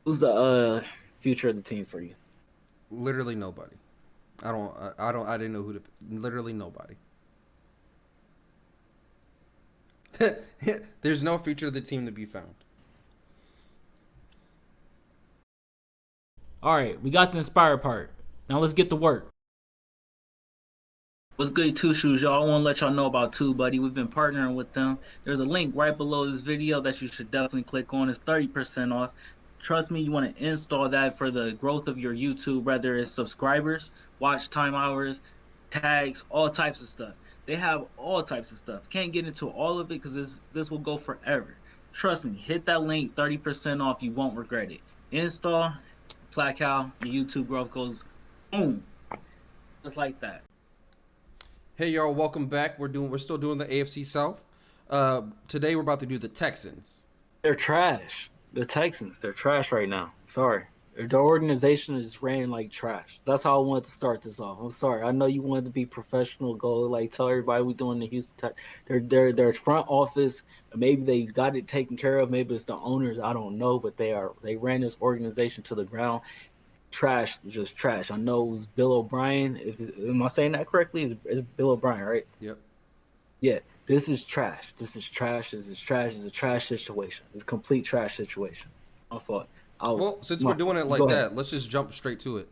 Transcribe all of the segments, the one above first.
Who's the future of the team for you? Literally nobody. I didn't know who to. Literally nobody. There's no future of the team to be found. All right, we got the inspired part. Now let's get to work. What's good, Two Shoes, y'all? I want to let y'all know about Two Buddy. We've been partnering with them. There's a link right below this video that you should definitely click on. It's 30% off. Trust me, you want to install that for the growth of your YouTube, whether it's subscribers, watch time hours, tags, all types of stuff. They have all types of stuff. Can't get into all of it because this will go forever. Trust me, hit that link, 30% off. You won't regret it. Install, plaque out, your YouTube growth goes boom, just like that. Hey y'all, welcome back. We're still doing the AFC South. Today we're about to do the Texans. They're trash. The Texans, they're trash right now. Sorry. The organization is ran like trash. That's how I wanted to start this off. I'm sorry. I know you wanted to be professional, go like tell everybody we doing the Houston Tech. Their front office. Maybe they got it taken care of. Maybe it's the owners. I don't know, but they ran this organization to the ground. Trash, just trash. I know it was Bill O'Brien. If am I saying that correctly? It's Bill O'Brien, right? Yep. Yeah, this is trash. This is trash. This is trash. It's a trash situation. It's a complete trash situation. My fault. I'll Well, since we're my doing fault. it Go like ahead. that, let's just jump straight to it.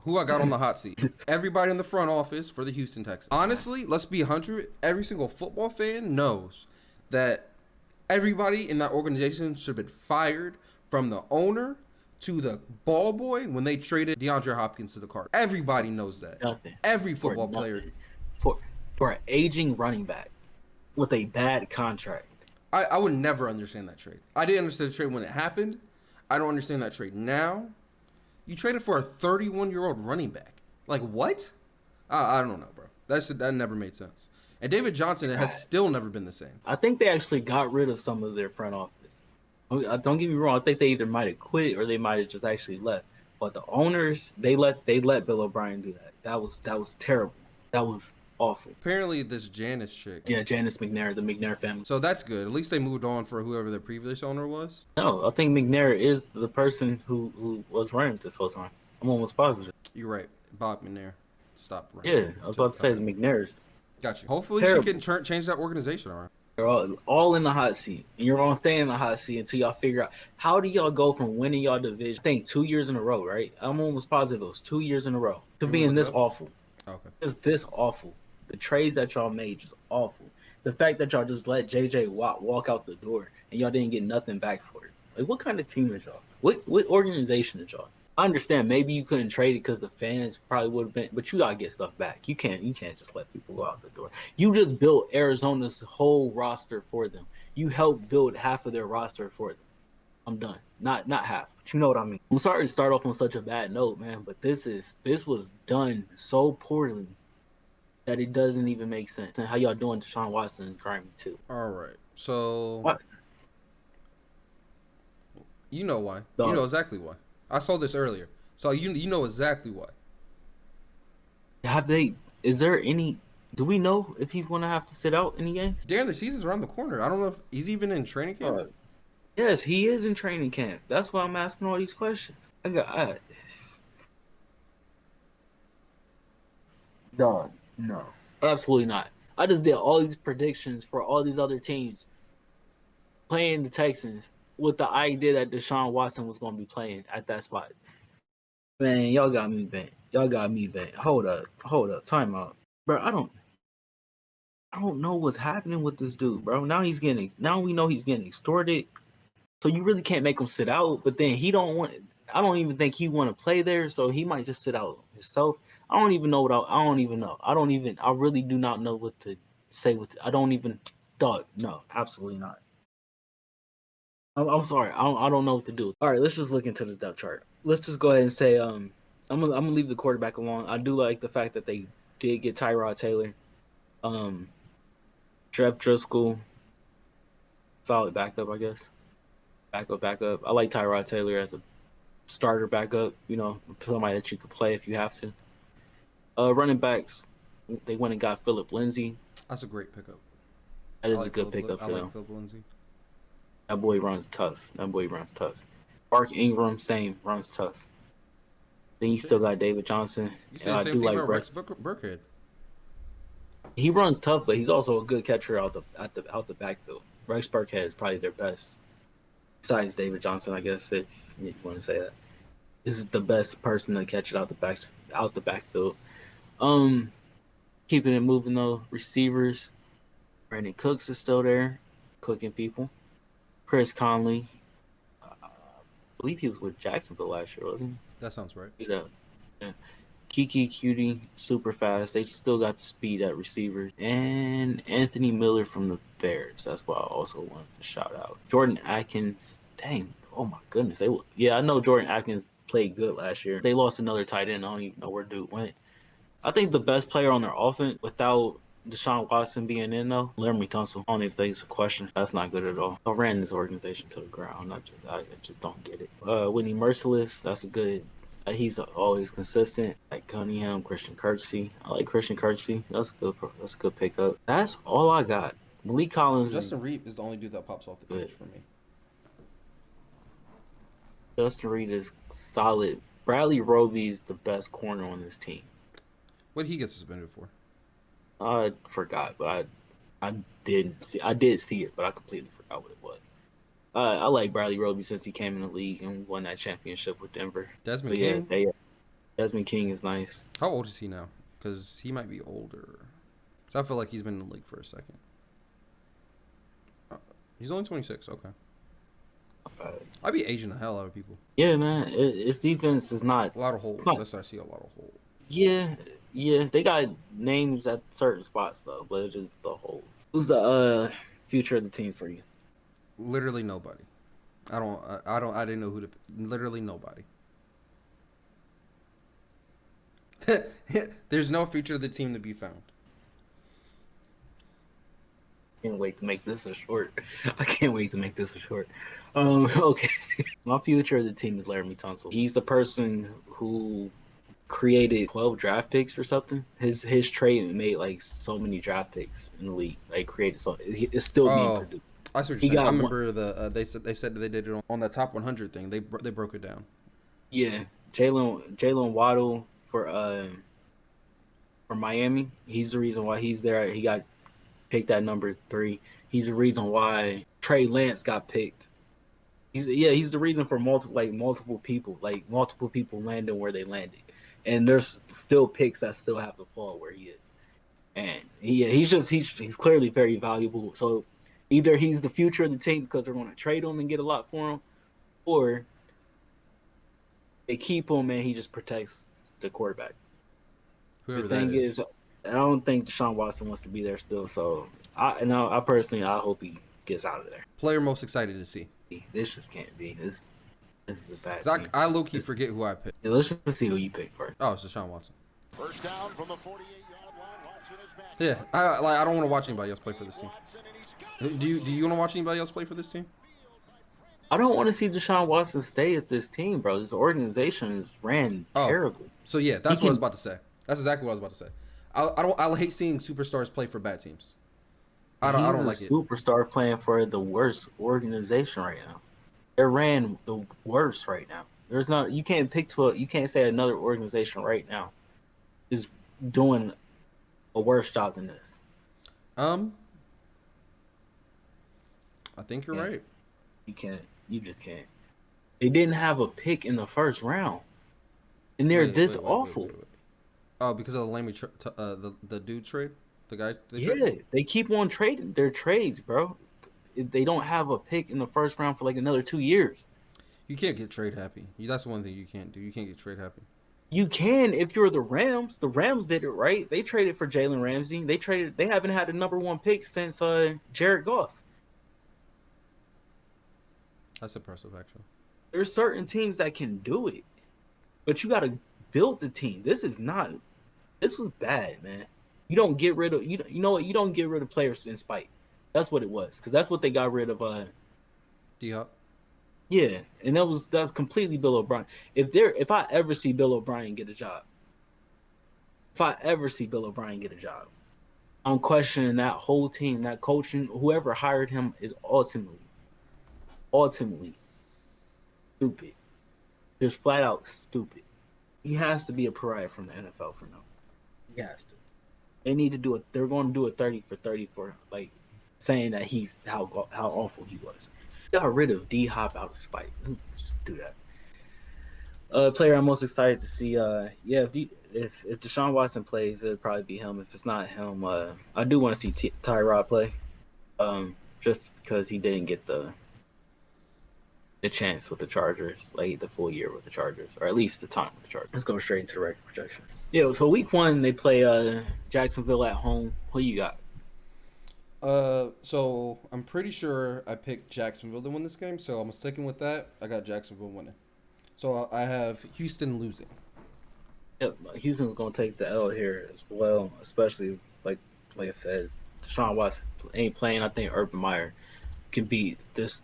Who I got on the hot seat? Everybody in the front office for the Houston Texans. Honestly, let's be 100. Every single football fan knows that everybody in that organization should have been fired, from the owner to the ball boy, when they traded DeAndre Hopkins to the Cardinals. Everybody knows that. Nothing Every for football player. nothing for an aging running back with a bad contract. I would never understand that trade. I didn't understand the trade when it happened. I don't understand that trade now. You traded for a 31-year-old running back. Like what? I don't know, bro. That never made sense. And David Johnson has Trash. still never been the same. I think they actually got rid of some of their front office. Don't get me wrong. I think they either might have quit or they might have just actually left. But the owners, they let Bill O'Brien do that. That was terrible. That was awful. Apparently, this Janice chick. Yeah, Janice McNair, the McNair family. So that's good. At least they moved on for whoever the previous owner was. No, I think McNair is the person who was running this whole time. I'm almost positive. You're right. Bob McNair. Stop running. Yeah, I was about to say Okay. the McNairs. Got you. Hopefully, she Terrible. can change that organization around. They're all in the hot seat, and you're gonna stay in the hot seat until y'all figure out how do y'all go from winning y'all division. I think 2 years in a row, right? I'm almost positive it was 2 years in a row to You want to being look it this up? awful. Okay. Just this awful. The trades that y'all made just awful. The fact that y'all just let JJ Watt walk out the door and y'all didn't get nothing back for it. Like, what kind of team is y'all? What organization is y'all? I understand maybe you couldn't trade it because the fans probably would have been, but you gotta get stuff back. You can't just let people go out the door. You just built Arizona's whole roster for them. You helped build half of their roster for them. I'm done. Not half, but you know what I mean. I'm sorry to start off on such a bad note, man, but this was done so poorly that it doesn't even make sense. And how y'all doing? Deshawn Watson is grimy too. All right. So What you know why. You know dog? exactly why. I saw this earlier. So you know exactly why. Have they? Is there any? Do we know if he's gonna have to sit out any games? Darren, the season's around the corner. I don't know if he's even in training camp. Yes, he is in training camp. That's why I'm asking all these questions. Dog, no, absolutely not. I just did all these predictions for all these other teams playing the Texans with the idea that Deshaun Watson was going to be playing at that spot. Man, y'all got me bent. Y'all got me bent. Hold up, time out, bro. I don't know what's happening with this dude, bro. Now we know he's getting extorted. So you really can't make him sit out. But then he don't want. I don't even think he want to play there. So he might just sit out himself. I don't even know I don't even know. I don't even. I really do not know what to say. I don't even. Dog. No, absolutely not. I'm sorry. I don't know what to do. All right, let's just look into this depth chart. Let's just go ahead and say I'm gonna leave the quarterback alone. I do like the fact that they did get Tyrod Taylor. Um, Trev Driscoll, solid backup, I guess. Backup. I like Tyrod Taylor as a starter backup. You know, somebody that you could play if you have to. Running backs, they went and got Philip Lindsay. That's a great pickup. That I is a like good Philip. pickup I for like them. Philip Lindsay. That boy runs tough. That boy runs tough. Mark Ingram, same, runs tough. Then you still Shit. got David Johnson. You And say the I same do thing like about Rex Rex. Burkhead. He runs tough, but he's also a good catcher out the backfield. Rex Burkhead is probably their best, besides David Johnson, I guess, if you want to say that. This is the best person to catch it out the backfield. Um, Keeping it moving though. Receivers, Brandon Cooks is still there, cooking people. Chris Conley, I believe he was with Jacksonville last year, wasn't That sounds right. he? Yeah. Kiki Cutie, super fast. They still got the speed at receivers. And Anthony Miller from the Bears. That's why I also wanted to shout out. Jordan Atkins. Dang. Oh my goodness. I know Jordan Atkins played good last year. They lost another tight end. I don't even know where dude went. I think the best player on their offense without Deshaun Watson being in though, Laramie Tunsil. I don't even think it's a question. That's not good at all. I ran this organization to the ground. I just don't get it. Whitney Merciless, that's a good. He's always consistent. Like Cunningham, Christian Kirksey. I like Christian Kirksey. That's good. That's a good pickup. That's all I got. Malik Collins is Justin Reed is the only dude that pops off the good. page for me. Justin Reed is solid. Bradley Roby is the best corner on this team. What did he get suspended for? I forgot, but I didn't see. I did see it, but I completely forgot what it was. I like Bradley Roby since he came in the league and won that championship with Denver. Desmond But yeah, King? Desmond King is nice. How old is he now? Because he might be older. So I feel like he's been in the league for a second. He's only 26. Okay. I'd be aging the hell out of people. Yeah, man. Its defense is not. A lot of holes. Not, That's why I see a lot of holes. yeah, yeah. They got names at certain spots though, but it's just the holes. Who's the future of the team for you? Literally nobody. I didn't know who to. Literally nobody. There's no future of the team to be found. Can't wait to make this a short. I can't wait to make this a short. Okay. My future of the team is Laramie Tunsil. He's the person who created 12 draft picks or something. His trade made like so many draft picks in the league. Like created so it's still being Oh, produced. I see what you're He saying. I got remember they said they did it on that top 100 thing. They broke it down. Yeah, Jalen Waddle for Miami. He's the reason why he's there. He got picked at number 3. He's the reason why Trey Lance got picked. He's the reason for multiple people landing where they landed, and there's still picks that still have to fall where he is, and he's clearly very valuable. So either he's the future of the team because they're going to trade him and get a lot for him, or they keep him and he just protects the quarterback. Whoever The thing that is. I don't think Deshaun Watson wants to be there still. So I personally I hope he gets out of there. Player most excited to see. This just can't be. This is a bad team. I low key forget who I picked. Yeah, let's just see who you pick first. Oh, it's Deshaun Watson. First down from the 48-yard line. Watson is back. Yeah, I don't want to watch anybody else play for this team. Do you want to watch anybody else play for this team? I don't want to see Deshaun Watson stay at this team, bro. This organization is ran terribly. So yeah, that's what I was about to say. That's exactly what I was about to say. I hate seeing superstars play for bad teams. I don't like it. Superstar playing for the worst organization right now. They're ran the worst right now. There's not you can't you can't say another organization right now is doing a worse job than this. I think you're Yeah. right. You can't. You just can't. They didn't have a pick in the first round, and they're this awful. Wait. Oh, because of the Lamey the dude trade, the guy. They keep on trading their trades, bro. They don't have a pick in the first round for like another 2 years. You can't get trade happy. That's one thing you can't do. You can't get trade happy. You can if you're the Rams. The Rams did it right. They traded for Jalen Ramsey. They haven't had a number 1 pick since Jared Goff. That's impressive, actually. There's certain teams that can do it, but you got to build the team. This was bad, man. You don't get rid of you know what? You don't get rid of players in spite. That's what it was, because that's what they got rid of. D-Hop. Yeah, and that's completely Bill O'Brien. If I ever see Bill O'Brien get a job, I'm questioning that whole team, that coaching, whoever hired him is ultimately stupid. Just flat out stupid. He has to be a pariah from the NFL for now. He has to. They need to do it. They're going to do a 30 for 30 for like saying that he's how awful he was. Got rid of D Hop out of spite. Just do that. Player I'm most excited to see. If Deshaun Watson plays, it'll probably be him. If it's not him, I do want to see Tyrod play. Just because he didn't get the chance with the Chargers, like the full year with the Chargers, or at least the time with the Chargers. Let's go straight into the record projection. Yeah, so week 1 they play Jacksonville at home. Who you got? So I'm pretty sure I picked Jacksonville to win this game, so I'm sticking with that. I got Jacksonville winning. So I have Houston losing. Yep, Houston's gonna take the L here as well, especially if, like I said, Deshaun Watson ain't playing. I think Urban Meyer can beat this.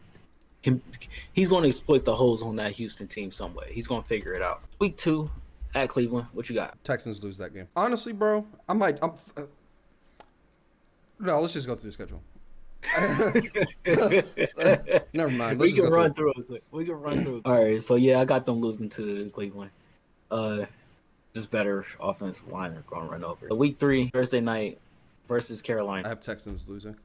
He's going to exploit the holes on that Houston team some way. He's going to figure it out. Week 2 at Cleveland. What you got? Texans lose that game. Honestly, bro, no, let's just go through the schedule. Never mind. We can run through it quick. We can run through it. All right, so yeah, I got them losing to Cleveland. Just better offensive line are going to run over. Week 3, Thursday night versus Carolina. I have Texans losing.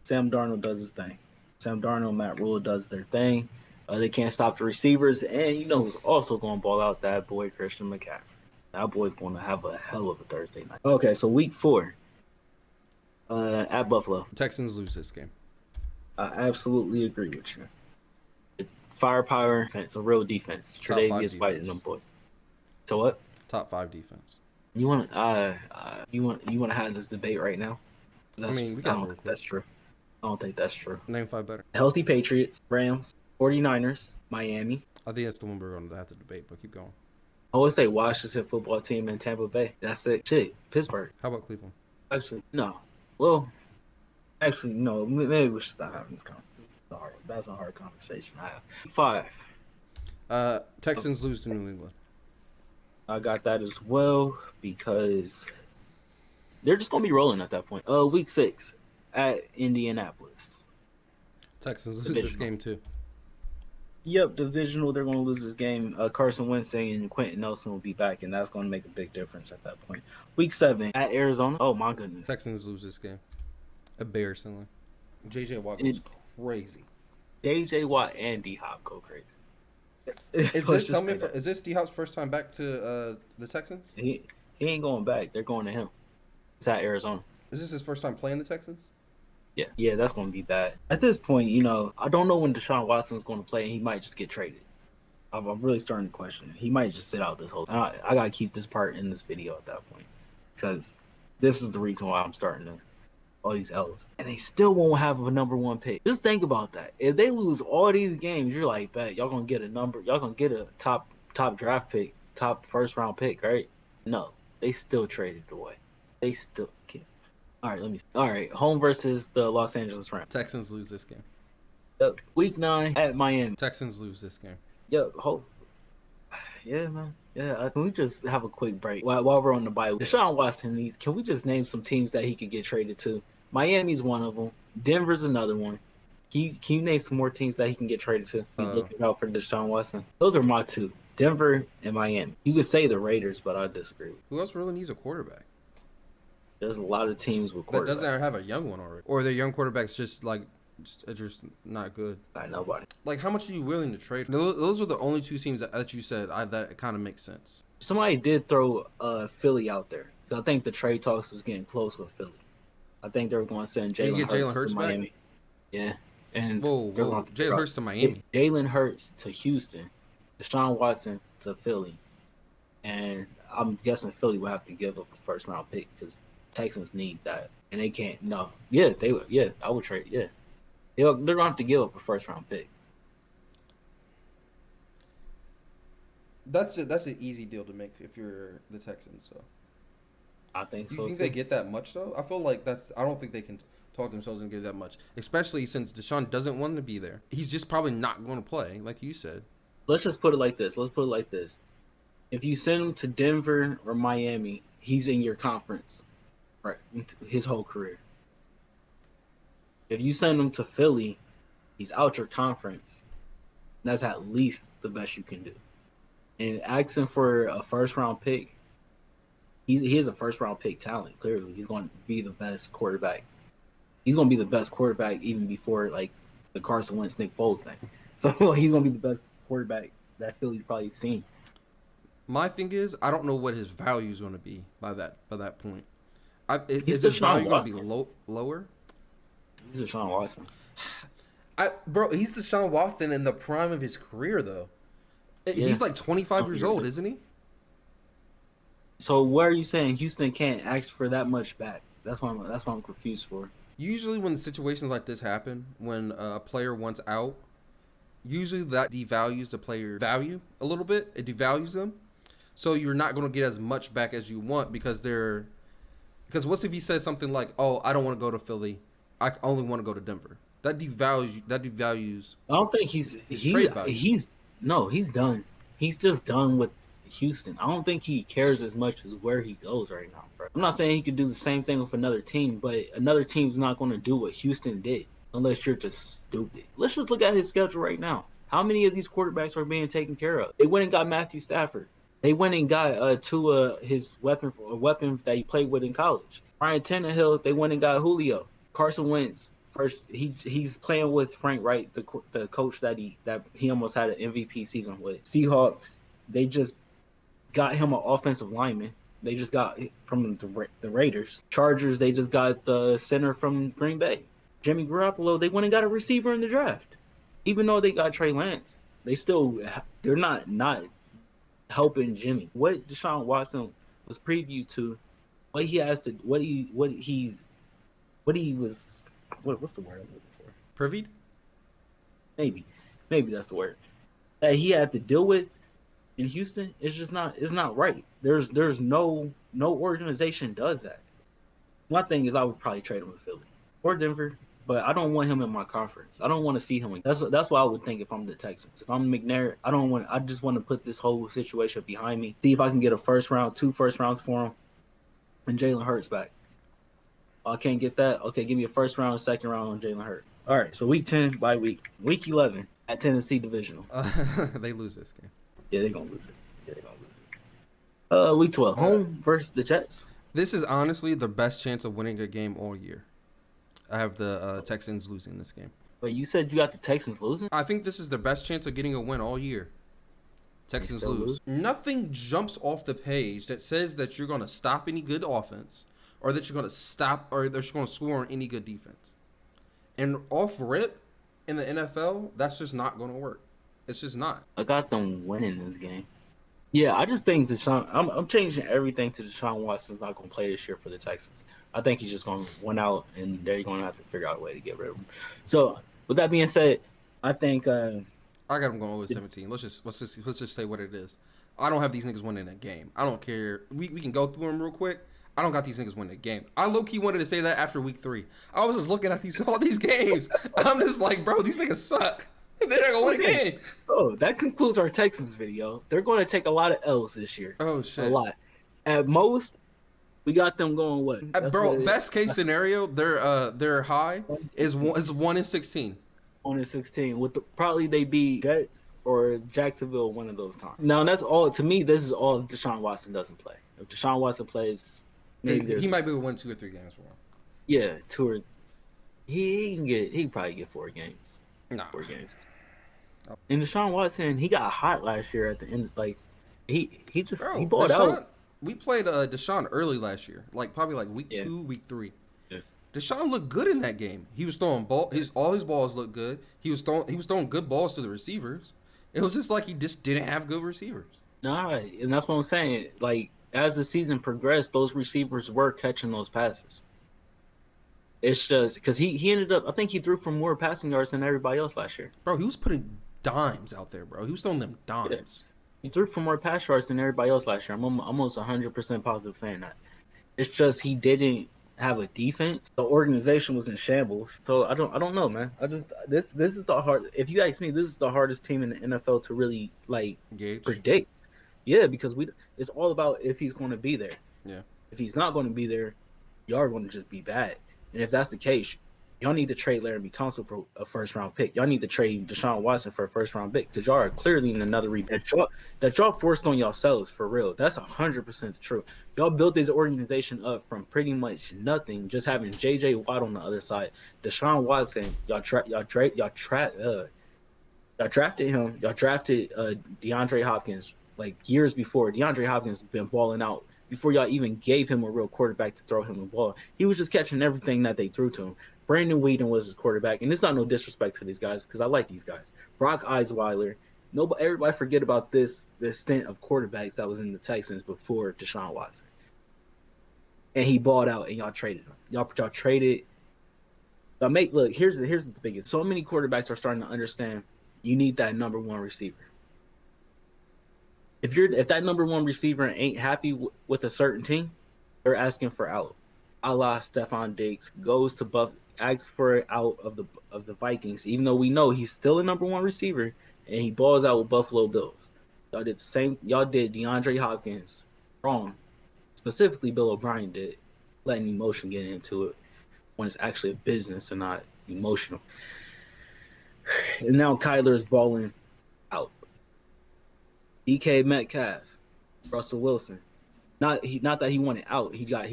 Sam Darnold does his thing. Sam Darnold, Matt Rule does their thing. They can't stop the receivers, and you know who's also going to ball out? That boy Christian McCaffrey. That boy's going to have a hell of a Thursday night. Okay, so week 4 at Buffalo. Texans lose this game. I absolutely agree with you. Firepower defense, a real defense. Tre'Davious fighting them boys. So what? Top 5 defense. You want to have this debate right now? I mean, we got that's true. I don't think that's true. Name 5 better. Healthy Patriots, Rams, 49ers, Miami. I think that's the one we're going to have to debate, but keep going. I always say Washington football team and Tampa Bay. That's it. Shit, Pittsburgh. How about Cleveland? Actually, no. Well, actually, no. Maybe we should stop having this conversation. That's a hard conversation I have. 5. Texans lose to New England. I got that as well because they're just going to be rolling at that point. Week 6 at Indianapolis. Texans lose this game too. Yep, divisional. They're going to lose this game. Carson Wentz and Quentin Nelson will be back, and that's going to make a big difference at that point. Week 7 at Arizona. Oh my goodness. Texans lose this game. Embarrassingly. JJ Watt goes crazy. JJ Watt and D Hop go crazy. Is this D Hop's first time back to the Texans? He ain't going back. They're going to him. It's at Arizona. Is this his first time playing the Texans? Yeah, that's going to be bad. At this point, you know, I don't know when Deshaun Watson's going to play, and he might just get traded. I'm really starting to question it. He might just sit out this whole time. I got to keep this part in this video at that point because this is the reason why I'm starting to all these L's. And they still won't have a number 1 pick. Just think about that. If they lose all these games, you're like, bet y'all going to get a top draft pick, top first round pick, right? No, they still traded away. They still can't. All right, home versus the Los Angeles Rams. Texans lose this game. Yep. Week 9 at Miami. Texans lose this game. Yep. Yeah, man. Yeah. Can we just have a quick break while we're on the bye? Deshaun Watson can we just name some teams that he could get traded to? Miami's one of them. Denver's another one. Can you name some more teams that he can get traded to? Looking out for Deshaun Watson. Those are my 2. Denver and Miami. You could say the Raiders, but I disagree. Who else really needs a quarterback? There's a lot of teams with quarterbacks. That doesn't have a young one already. Or their young quarterback's just not good. Nobody. Like, how much are you willing to trade? Those are the only 2 teams that you said that kind of makes sense. Somebody did throw Philly out there. I think the trade talks was getting close with Philly. I think they were going to send Jalen Hurts to Miami. Back? Yeah. And Jalen Hurts to Miami. Jalen Hurts to Houston. Deshaun Watson to Philly. And I'm guessing Philly will have to give up a first round pick because Texans need that. And they can't. No. Yeah, they would. Yeah, I would trade. Yeah. They're going to have to give up a first round pick. That's an easy deal to make if you're the Texans, though. I think so. Do you think they get that much, though? I feel like I don't think they can talk themselves and get that much, especially since Deshaun doesn't want to be there. He's just probably not going to play, like you said. Let's just put it like this. If you send him to Denver or Miami, he's in your conference, right? His whole career. If you send him to Philly, he's out your conference. That's at least the best you can do. And asking for a first round pick, he is a first round pick talent. Clearly, he's going to be the best quarterback. He's going to be the best quarterback even before like the Carson Wentz Nick Foles thing. So he's going to be the best quarterback that Philly's probably seen. My thing is, I don't know what his value is going to be by that point. He's Is his Deshaun value going to be Watson. lower? He's Deshaun Watson. Bro, he's Deshaun Watson in the prime of his career, though. Yeah. He's like 25 years old, isn't he? So what are you saying? Houston can't ask for that much back. That's what I'm confused for. Usually when situations like this happen, when a player wants out, usually that devalues the player value a little bit. It devalues them. So you're not going to get as much back as you want because what's if he says something like, "Oh, I don't want to go to Philly. I only want to go to Denver." That devalues. I don't think he's done. He's just done with Houston. I don't think he cares as much as where he goes right now, bro. I'm not saying he could do the same thing with another team, but another team's not going to do what Houston did unless you're just stupid. Let's just look at his schedule right now. How many of these quarterbacks are being taken care of? They went and got Matthew Stafford. They went and got his weapon that he played with in college. Ryan Tannehill. They went and got Julio. Carson Wentz. First, he's playing with Frank Wright, the coach that he almost had an MVP season with. Seahawks. They just got him an offensive lineman. They just got from the Raiders. Chargers. They just got the center from Green Bay. Jimmy Garoppolo. They went and got a receiver in the draft. Even though they got Trey Lance, they're not helping Jimmy. What Deshaun Watson was previewed to, what's the word I'm looking for? Privied? Maybe that's the word that he had to deal with in Houston. It's not right. There's no organization does that. My thing is I would probably trade him with Philly or Denver, but I don't want him in my conference. I don't want to see him. That's what I would think if I'm the Texans. If I'm McNair, I just want to put this whole situation behind me. See if I can get a first round, 2 first rounds for him, and Jalen Hurts back. I can't get that. Okay, give me a first round, second round on Jalen Hurts. All right, so week 10 by week 11 at Tennessee Divisional. They lose this game. Yeah, they're gonna lose it. Week 12, home versus the Jets. This is honestly the best chance of winning a game all year. I have the Texans losing this game. But you said you got the Texans losing? I think this is the best chance of getting a win all year. Texans lose. Nothing jumps off the page that says that you're going to stop any good offense or that you're going to stop or that you're going to score on any good defense. And off rip in the NFL, that's just not going to work. It's just not. I got them winning this game. Yeah, I just think I'm changing everything to Deshaun Watson's not going to play this year for the Texans. I think he's just going to win out, and they're going to have to figure out a way to get rid of him. So, with that being said, I think I got him going with 17. Let's just say what it is. I don't have these niggas winning a game. I don't care. We can go through them real quick. I don't got these niggas winning a game. I low-key wanted to say that after week 3. I was just looking at all these games. I'm just like, bro, these niggas suck. They're not gonna win a game. Oh, that concludes our Texans video. They're going to take a lot of L's this year. Oh shit, a lot. At most, we got them going what? Bro, best case scenario, their high is 1-16. 1-16 with probably they beat Jets or Jacksonville one of those times. Now that's all. To me, this is all if Deshaun Watson doesn't play. If Deshaun Watson plays, maybe he might be able to win 2 or 3 games for him. Yeah, 2 or he can probably get 4 games. Nah. 4 games. And Deshaun Watson, he got hot last year at the end. Like he balled out. We played Deshaun early last year, probably week 2, week 3. Yeah. Deshaun looked good in that game. He was throwing all his balls looked good. He was throwing good balls to the receivers. It was just like he just didn't have good receivers. All right, and that's what I'm saying. Like as the season progressed, those receivers were catching those passes. It's just because he ended up. I think he threw for more passing yards than everybody else last year. Bro, he was putting dimes out there, bro. He was throwing them dimes. Yeah. He threw for more pass yards than everybody else last year. I'm almost 100% positive saying that. It's just he didn't have a defense. The organization was in shambles. So I don't know, man. This is the hard. If you ask me, this is the hardest team in the NFL to really predict. Yeah, because it's all about if he's going to be there. Yeah. If he's not going to be there, you are going to just be bad. And if that's the case, Y'all need to trade Laramie Thompson for a first round pick. Y'all need to trade Deshaun Watson for a first round pick because y'all are clearly in another rebuild that y'all forced on yourselves for real. That's 100% true. Y'all built this organization up from pretty much nothing, just having J.J. Watt on the other side. Deshaun Watson, y'all drafted him. Y'all drafted DeAndre Hopkins like years before. DeAndre Hopkins has been balling out before y'all even gave him a real quarterback to throw him the ball. He was just catching everything that they threw to him. Brandon Whedon was his quarterback, and it's not no disrespect to these guys because I like these guys. Brock Osweiler. Nobody, everybody forget about this stint of quarterbacks that was in the Texans before Deshaun Watson, and he balled out, and y'all traded him. Y'all traded. Y'all make look. Here's the biggest. So many quarterbacks are starting to understand you need that number one receiver. If that number one receiver ain't happy with a certain team, they're asking for out. A la Stephon Diggs goes to asks for out of the Vikings, even though we know he's still a number one receiver and he balls out with Buffalo Bills. Y'all did the same. Y'all did DeAndre Hopkins wrong. Specifically, Bill O'Brien did, letting emotion get into it when it's actually a business and not emotional. And now Kyler is balling out. DK Metcalf, Russell Wilson. Not that he wanted out. He got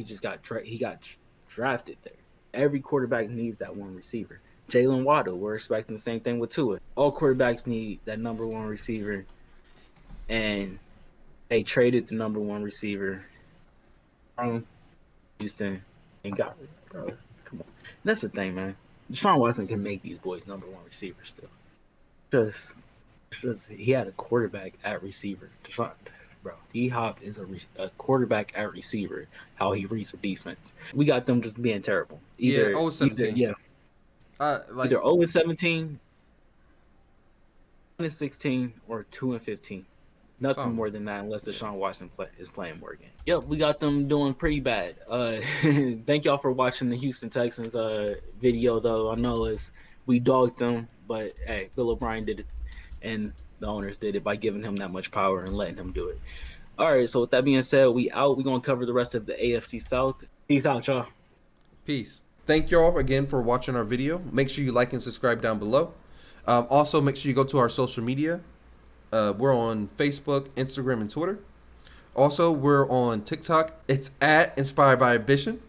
drafted there. Every quarterback needs that one receiver. Jalen Waddle, we're expecting the same thing with Tua. All quarterbacks need that number one receiver, and they traded the number one receiver from Houston and got it, bro. Come on, and that's the thing, man. Deshaun Watson can make these boys number one receivers still. Just he had a quarterback at receiver. Deshaun, bro, D Hop is a quarterback at receiver. How he reads the defense. We got them just being terrible. Yeah, Either 0-17. yeah, Like either 0-17, 1-16, or 2-15. Nothing something. more than that, unless Yeah. Deshaun Watson is playing more games. Yep, we got them doing pretty bad. Thank y'all for watching the Houston Texans video, though. I know we dogged them, but hey, Bill O'Brien did it, and the owners did it by giving him that much power and letting him do it. All right, so with that being said, we out. We're gonna cover the rest of the AFC South. Peace out, y'all. Peace. Thank you all again for watching our video. Make sure you like and subscribe down below. Also, make sure you go to our social media. We're on Facebook, Instagram, and Twitter. Also, we're on TikTok. It's at Inspired by Ambition.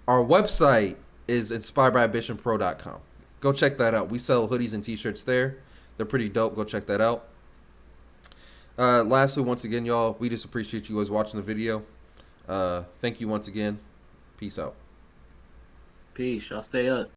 Our website is inspiredbyambitionpro.com. Go check that out. We sell hoodies and t-shirts there. They're pretty dope. Go check that out. Lastly, once again, y'all, we just appreciate you guys watching the video. Thank you once again. Peace out. Peace. Y'all stay up.